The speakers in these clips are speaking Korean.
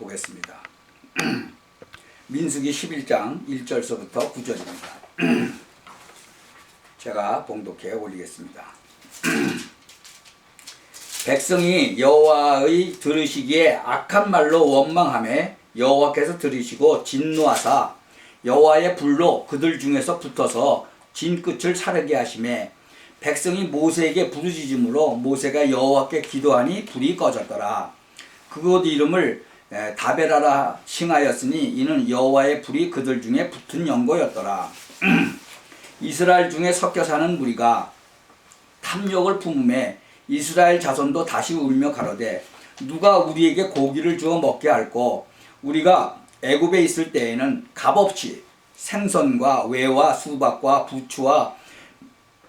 보겠습니다. 민수기 11장 1절서부터 9절입니다. 제가 봉독해 올리겠습니다. 백성이 여호와의 들으시기에 악한 말로 원망하며 여호와께서 들으시고 진노하사 여호와의 불로 그들 중에서 붙어서 진 끝을 사르게 하시매 백성이 모세에게 부르짖음으로 모세가 여호와께 기도하니 불이 꺼졌더라. 그곳 이름을 다베라라 칭하였으니 이는 여호와의 불이 그들 중에 붙은 연고였더라. 이스라엘 중에 섞여 사는 무리가 탐욕을 품음에 이스라엘 자손도 다시 울며 가로되 누가 우리에게 고기를 주어 먹게 할꼬. 우리가 애굽에 있을 때에는 값없이 생선과 외와 수박과 부추와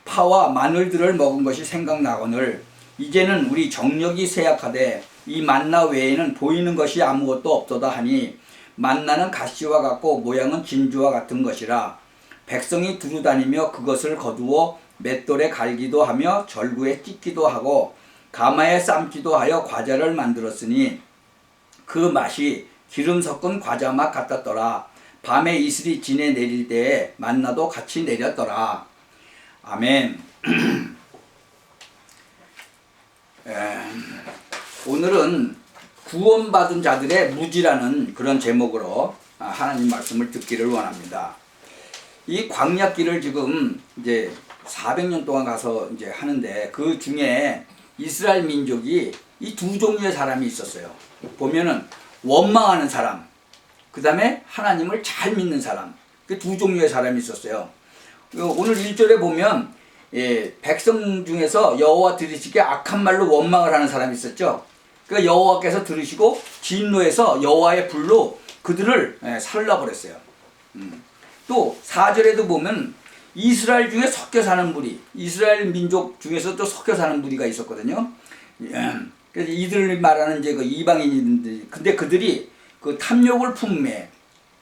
파와 마늘들을 먹은 것이 생각나거늘 이제는 우리 정력이 쇠약하되 이 만나 외에는 보이는 것이 아무것도 없도다 하니 만나는 가시와 같고 모양은 진주와 같은 것이라. 백성이 두루다니며 그것을 거두어 맷돌에 갈기도 하며 절구에 찢기도 하고 가마에 삶기도 하여 과자를 만들었으니 그 맛이 기름 섞은 과자 맛 같았더라. 밤에 이슬이 진에 내릴 때에 만나도 같이 내렸더라. 아멘. 오늘은 구원받은 자들의 무지라는 그런 제목으로 하나님 말씀을 듣기를 원합니다. 이 광야길을 지금 이제 400년 동안 가서 이제 하는데 그 중에 이스라엘 민족이 이 두 종류의 사람이 있었어요. 보면은 원망하는 사람, 그 다음에 하나님을 잘 믿는 사람, 그 두 종류의 사람이 있었어요. 오늘 1절에 보면 백성 중에서 여호와 들으시기에 악한 말로 원망을 하는 사람이 있었죠. 그러니까 여호와께서 들으시고 진노해서 여호와의 불로 그들을 살라버렸어요. 또 4절에도 보면 이스라엘 중에 섞여 사는 무리, 이스라엘 민족 중에서 또 섞여 사는 무리가 있었거든요. 그래서 이들을 말하는 이제 그 이방인인데, 근데 그들이 그 탐욕을 품매,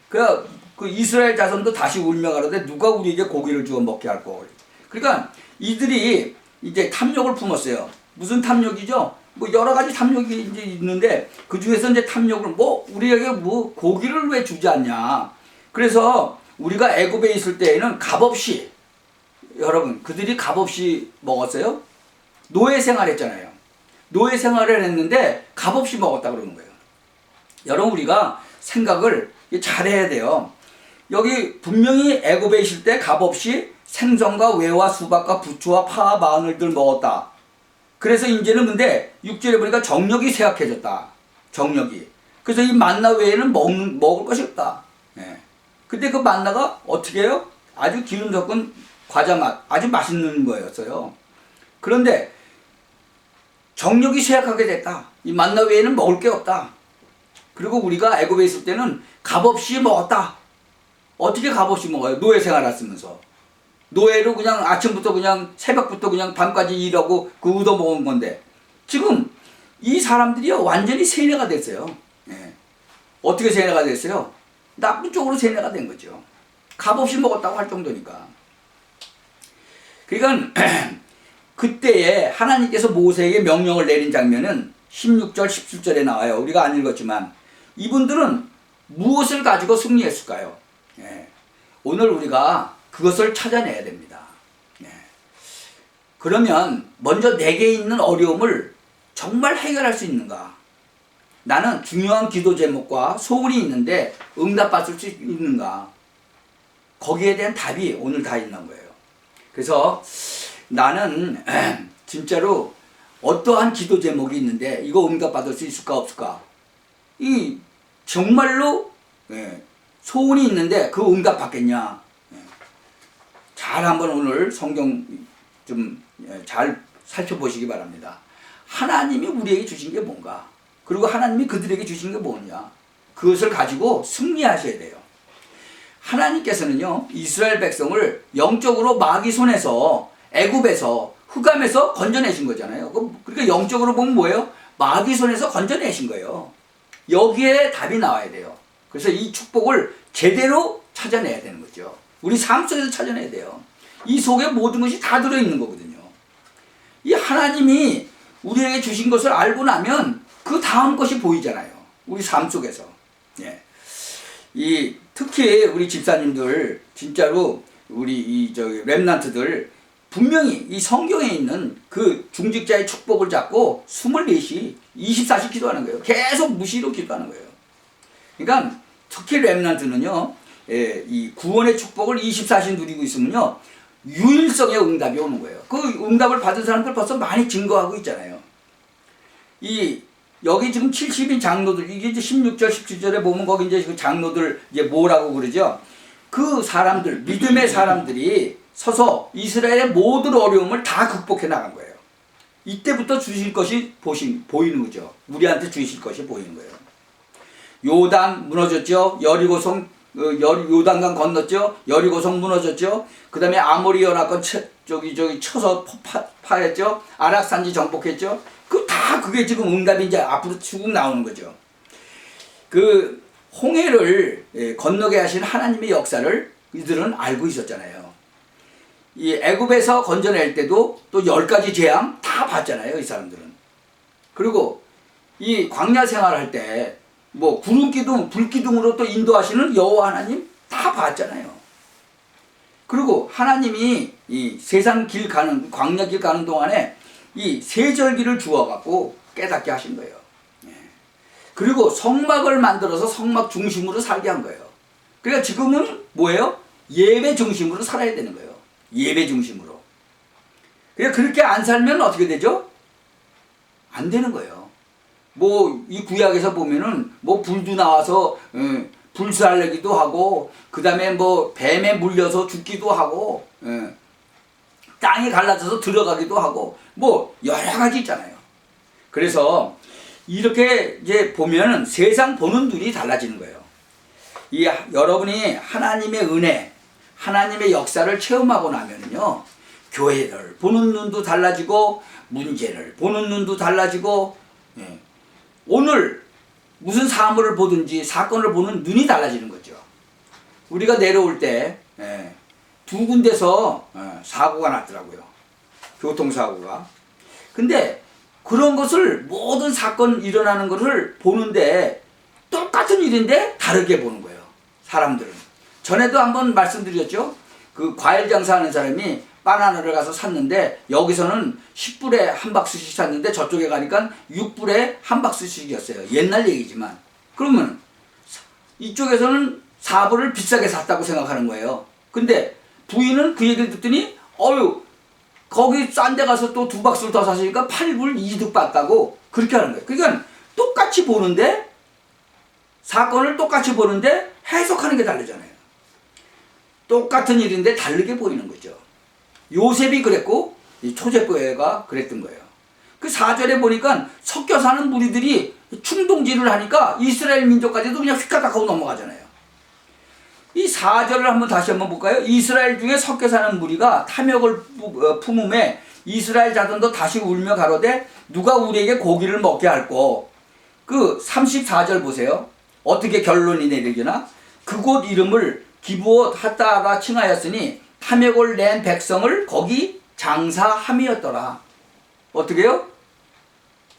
그 이스라엘 자손도 다시 울며 가로되 누가 우리에게 고기를 주어 먹게 할꼬. 그러니까 이들이 이제 탐욕을 품었어요. 무슨 탐욕이죠? 뭐 여러 가지 탐욕이 이제 있는데 그 중에서 이제 탐욕을 우리에게 고기를 왜 주지 않냐. 그래서 우리가 애굽에 있을 때에는 값없이, 여러분 그들이 값없이 먹었어요. 노예 생활했잖아요. 노예 생활을 했는데 값없이 먹었다 그러는 거예요. 여러분 우리가 생각을 잘해야 돼요. 여기 분명히 애굽에 있을 때 값없이 생선과 외와 수박과 부추와 파와 마늘들 먹었다. 그래서 이제는 근데 6절에 보니까 정력이 쇠약해졌다. 정력이. 그래서 이 만나 외에는 먹을 것이 없다. 근데 그 만나가 어떻게 해요? 아주 기름 섞은 과자 맛, 아주 맛있는 거였어요. 그런데 정력이 쇠약하게 됐다. 이 만나 외에는 먹을 게 없다. 그리고 우리가 애굽에 있을 때는 값없이 먹었다. 어떻게 값없이 먹어요? 노예 생활 했으면서. 노예로 그냥 아침부터 그냥 새벽부터 그냥 밤까지 일하고 그 얻어 먹은 건데 지금 이 사람들이요 완전히 세뇌가 됐어요. 어떻게 세뇌가 됐어요? 나쁜 쪽으로 세뇌가 된 거죠. 값없이 먹었다고 할 정도니까. 그러니까 그때에 하나님께서 모세에게 명령을 내린 장면은 16절 17절에 나와요. 우리가 안 읽었지만 이분들은 무엇을 가지고 승리했을까요? 오늘 우리가 그것을 찾아내야 됩니다. 그러면 먼저 내게 있는 어려움을 정말 해결할 수 있는가? 나는 중요한 기도 제목과 소원이 있는데 응답받을 수 있는가? 거기에 대한 답이 오늘 다 있는 거예요. 그래서 나는 진짜로 어떠한 기도 제목이 있는데 이거 응답받을 수 있을까 없을까? 이 정말로 소원이 있는데 그 응답 받겠냐? 잘 한번 오늘 성경 좀 잘 살펴보시기 바랍니다. 하나님이 우리에게 주신 게 뭔가? 그리고 하나님이 그들에게 주신 게 뭐냐? 그것을 가지고 승리하셔야 돼요. 하나님께서는요 이스라엘 백성을 영적으로 마귀 손에서 애굽에서 흑암에서 건져내신 거잖아요. 그러니까 영적으로 보면 뭐예요? 마귀 손에서 건져내신 거예요. 여기에 답이 나와야 돼요. 그래서 이 축복을 제대로 찾아내야 되는 거죠. 우리 삶 속에서 찾아내야 돼요. 이 속에 모든 것이 다 들어있는 거거든요. 이 하나님이 우리에게 주신 것을 알고 나면 그 다음 것이 보이잖아요. 우리 삶 속에서. 예. 이 특히 우리 집사님들 진짜로 우리 이 저기 렘넌트들 분명히 이 성경에 있는 그 중직자의 축복을 잡고 24시 24시 기도하는 거예요. 계속 무시로 기도하는 거예요. 그러니까 특히 렘넌트는요, 예, 이 구원의 축복을 24시 누리고 있으면요, 유일성의 응답이 오는 거예요. 그 응답을 받은 사람들 벌써 많이 증거하고 있잖아요. 여기 지금 70인 장로들, 이게 이제 16절, 17절에 보면 거기 이제 그 장로들 이제 뭐라고 그러죠? 그 사람들, 믿음의 사람들이 서서 이스라엘의 모든 어려움을 다 극복해 나간 거예요. 이때부터 주실 것이 보이는 거죠. 우리한테 주실 것이 보이는 거예요. 요단 무너졌죠. 여리고성, 요단강 건넜죠. 여리고성 무너졌죠. 그 다음에 아모리 연합군 쳐서 파했죠. 아락산지 정복했죠. 그게 지금 응답이 이제 앞으로 쭉 나오는 거죠. 그 홍해를 건너게 하신 하나님의 역사를 이들은 알고 있었잖아요. 이 애굽에서 건져낼 때도 또 10가지 재앙 다 봤잖아요, 이 사람들은. 그리고 이 광야 생활할 때 뭐 구름 기둥, 불 기둥으로 또 인도하시는 여호와 하나님 다 봤잖아요. 그리고 하나님이 이 세상 길 가는, 광야 길 가는 동안에 이 세절기를 주어갖고 깨닫게 하신 거예요. 그리고 성막을 만들어서 성막 중심으로 살게 한 거예요. 그러니까 지금은 뭐예요? 예배 중심으로 살아야 되는 거예요. 예배 중심으로. 그러니까 그렇게 안 살면 어떻게 되죠? 안 되는 거예요. 뭐 이 구약에서 보면은 뭐 불도 나와서 불살내기도 하고, 그 다음에 뭐 뱀에 물려서 죽기도 하고, 땅이 갈라져서 들어가기도 하고, 뭐 여러 가지 있잖아요. 그래서 이렇게 이제 보면은 세상 보는 눈이 달라지는 거예요. 여러분이 하나님의 은혜, 하나님의 역사를 체험하고 나면은요, 교회를 보는 눈도 달라지고, 문제를 보는 눈도 달라지고, 오늘 무슨 사물을 보든지 사건을 보는 눈이 달라지는 거죠. 우리가 내려올 때 두 군데서 사고가 났더라고요. 교통사고가. 근데 그런 것을, 모든 사건 일어나는 것을 보는데 똑같은 일인데 다르게 보는 거예요. 사람들은. 전에도 한번 말씀드렸죠. 그 과일 장사하는 사람이 바나나를 가서 샀는데 여기서는 10불에 한 박스씩 샀는데 저쪽에 가니까 6불에 한 박스씩이었어요. 옛날 얘기지만. 그러면 이쪽에서는 4불을 비싸게 샀다고 생각하는 거예요. 근데 부인은 그 얘기를 듣더니 거기 싼 데 가서 또 2박스를 더 샀으니까 8불 이득 봤다고 그렇게 하는 거예요. 그러니까 똑같이 보는데, 사건을 똑같이 보는데 해석하는 게 다르잖아요. 똑같은 일인데 다르게 보이는 거죠. 요셉이 그랬고 이 초대교회가 그랬던 거예요. 그 4절에 보니까 섞여 사는 무리들이 충동질을 하니까 이스라엘 민족까지도 그냥 휙가닥 하고 넘어가잖아요. 이 4절을 다시 한번 볼까요? 이스라엘 중에 섞여 사는 무리가 탐욕을 품음에 이스라엘 자손도 다시 울며 가로되 누가 우리에게 고기를 먹게 할꼬. 그 34절 보세요. 어떻게 결론이 내리려나? 그곳 이름을 기브옷 핫다라 칭하였으니 탐욕을 낸 백성을 거기 장사함이었더라. 어떻게 해요?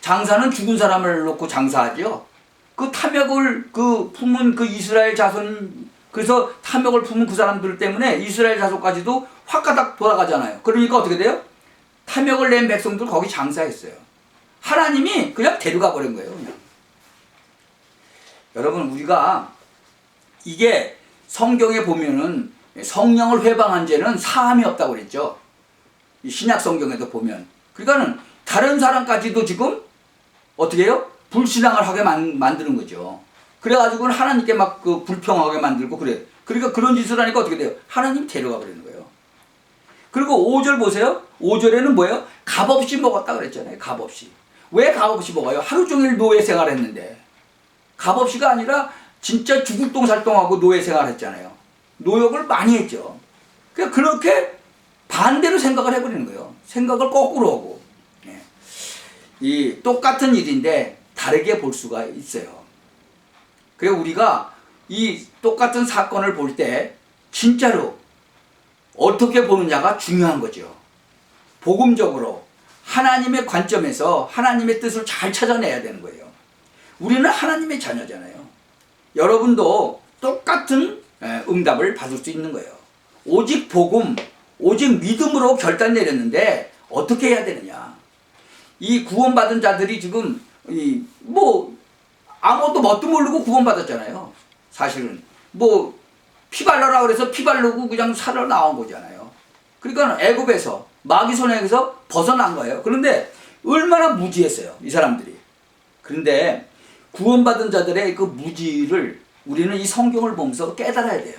장사는 죽은 사람을 놓고 장사하죠. 그 탐욕을 품은 그 이스라엘 자손, 그래서 탐욕을 품은 그 사람들 때문에 이스라엘 자손까지도 확가닥 돌아가잖아요. 그러니까 어떻게 돼요? 탐욕을 낸 백성들 거기 장사했어요. 하나님이 그냥 데려가 버린 거예요. 그냥. 여러분, 우리가 이게 성경에 보면은 성령을 회방한 죄는 사함이 없다고 그랬죠. 신약 성경에도 보면. 그러니까는 다른 사람까지도 지금 어떻게 해요? 불신앙을 하게 만드는 거죠. 그래가지고는 하나님께 막 불평하게 만들고 그래. 그러니까 그런 짓을 하니까 어떻게 돼요? 하나님 데려가 버리는 거예요. 그리고 5절 보세요. 5절에는 뭐예요? 값없이 먹었다 그랬잖아요. 값없이. 왜 값없이 먹어요? 하루 종일 노예 생활했는데. 값없이가 아니라 진짜 죽을 똥살똥하고 노예 생활했잖아요. 노역을 많이 했죠. 그러니까 그렇게 반대로 생각을 해버리는 거예요. 생각을 거꾸로 하고. 이 똑같은 일인데 다르게 볼 수가 있어요. 그래서 우리가 이 똑같은 사건을 볼 때 진짜로 어떻게 보느냐가 중요한 거죠. 복음적으로 하나님의 관점에서 하나님의 뜻을 잘 찾아내야 되는 거예요. 우리는 하나님의 자녀잖아요. 여러분도 똑같은 응답을 받을 수 있는 거예요. 오직 복음, 오직 믿음으로 결단 내렸는데 어떻게 해야 되느냐. 이 구원받은 자들이 지금 아무것도 뭣도 모르고 구원받았잖아요. 사실은 피 발라라 그래서 피 바르고 그냥 살아 나온 거잖아요. 그러니까 애굽에서 마귀 손에서 벗어난 거예요. 그런데 얼마나 무지했어요, 이 사람들이. 그런데 구원받은 자들의 그 무지를 우리는 이 성경을 보면서 깨달아야 돼요.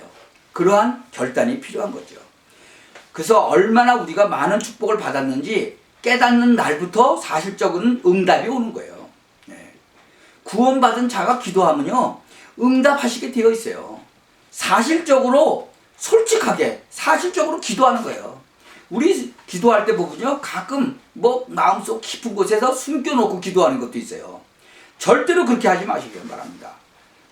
그러한 결단이 필요한 거죠. 그래서 얼마나 우리가 많은 축복을 받았는지 깨닫는 날부터 사실적인 응답이 오는 거예요. 구원받은 자가 기도하면요, 응답하시게 되어 있어요. 사실적으로, 솔직하게, 사실적으로 기도하는 거예요. 우리 기도할 때 보면요, 가끔 마음속 깊은 곳에서 숨겨놓고 기도하는 것도 있어요. 절대로 그렇게 하지 마시길 바랍니다.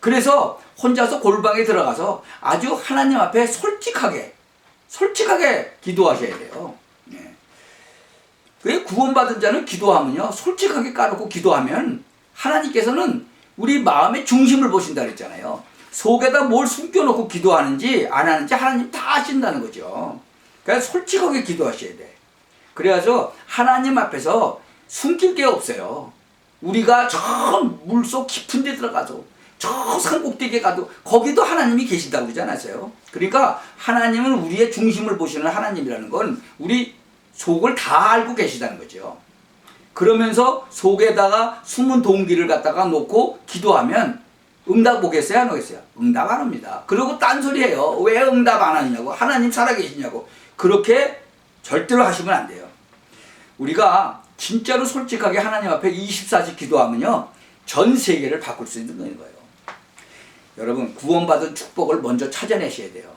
그래서 혼자서 골방에 들어가서 아주 하나님 앞에 솔직하게 기도하셔야 돼요. 왜 구원받은 자는 기도하면요, 솔직하게 까놓고 기도하면 하나님께서는 우리 마음의 중심을 보신다 그랬잖아요. 속에다 뭘 숨겨놓고 기도하는지 안 하는지 하나님 다 아신다는 거죠. 그래서 솔직하게 기도하셔야 돼. 그래서 하나님 앞에서 숨길 게 없어요. 우리가 저 물속 깊은 데 들어가서 저 산꼭대기에 가도 거기도 하나님이 계신다고 그러지 않았어요? 그러니까 하나님은 우리의 중심을 보시는 하나님이라는 건 우리 속을 다 알고 계시다는 거죠. 그러면서 속에다가 숨은 동기를 갖다가 놓고 기도하면 응답 오겠어요? 안 오겠어요? 응답 안 옵니다. 그리고 딴소리해요. 왜 응답 안 하느냐고, 하나님 살아계시냐고. 그렇게 절대로 하시면 안 돼요. 우리가 진짜로 솔직하게 하나님 앞에 24시 기도하면요, 전 세계를 바꿀 수 있는 거예요. 여러분, 구원받은 축복을 먼저 찾아내셔야 돼요.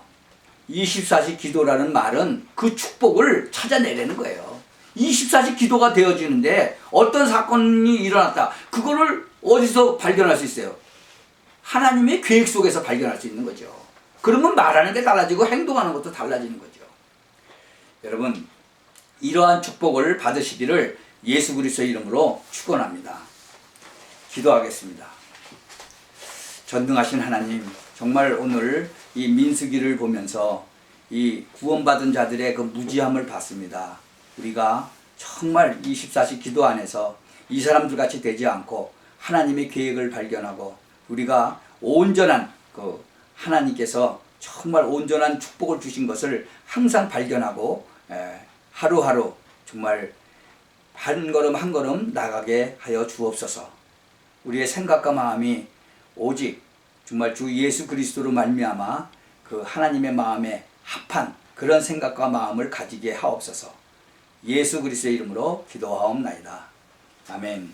24시 기도라는 말은 그 축복을 찾아내려는 거예요. 24시 기도가 되어지는데 어떤 사건이 일어났다. 그거를 어디서 발견할 수 있어요? 하나님의 계획 속에서 발견할 수 있는 거죠. 그러면 말하는 게 달라지고 행동하는 것도 달라지는 거죠. 여러분, 이러한 축복을 받으시기를 예수 그리스도의 이름으로 축원합니다. 기도하겠습니다. 전능하신 하나님, 정말 오늘 이 민수기를 보면서 이 구원받은 자들의 그 무지함을 봤습니다. 우리가 정말 24시 기도 안에서 이 사람들 같이 되지 않고 하나님의 계획을 발견하고 우리가 온전한 하나님께서 정말 온전한 축복을 주신 것을 항상 발견하고 하루하루 정말 한 걸음 한 걸음 나가게 하여 주옵소서. 우리의 생각과 마음이 오직 정말 주 예수 그리스도로 말미암아 그 하나님의 마음에 합한 그런 생각과 마음을 가지게 하옵소서. 예수 그리스도의 이름으로 기도하옵나이다. 아멘.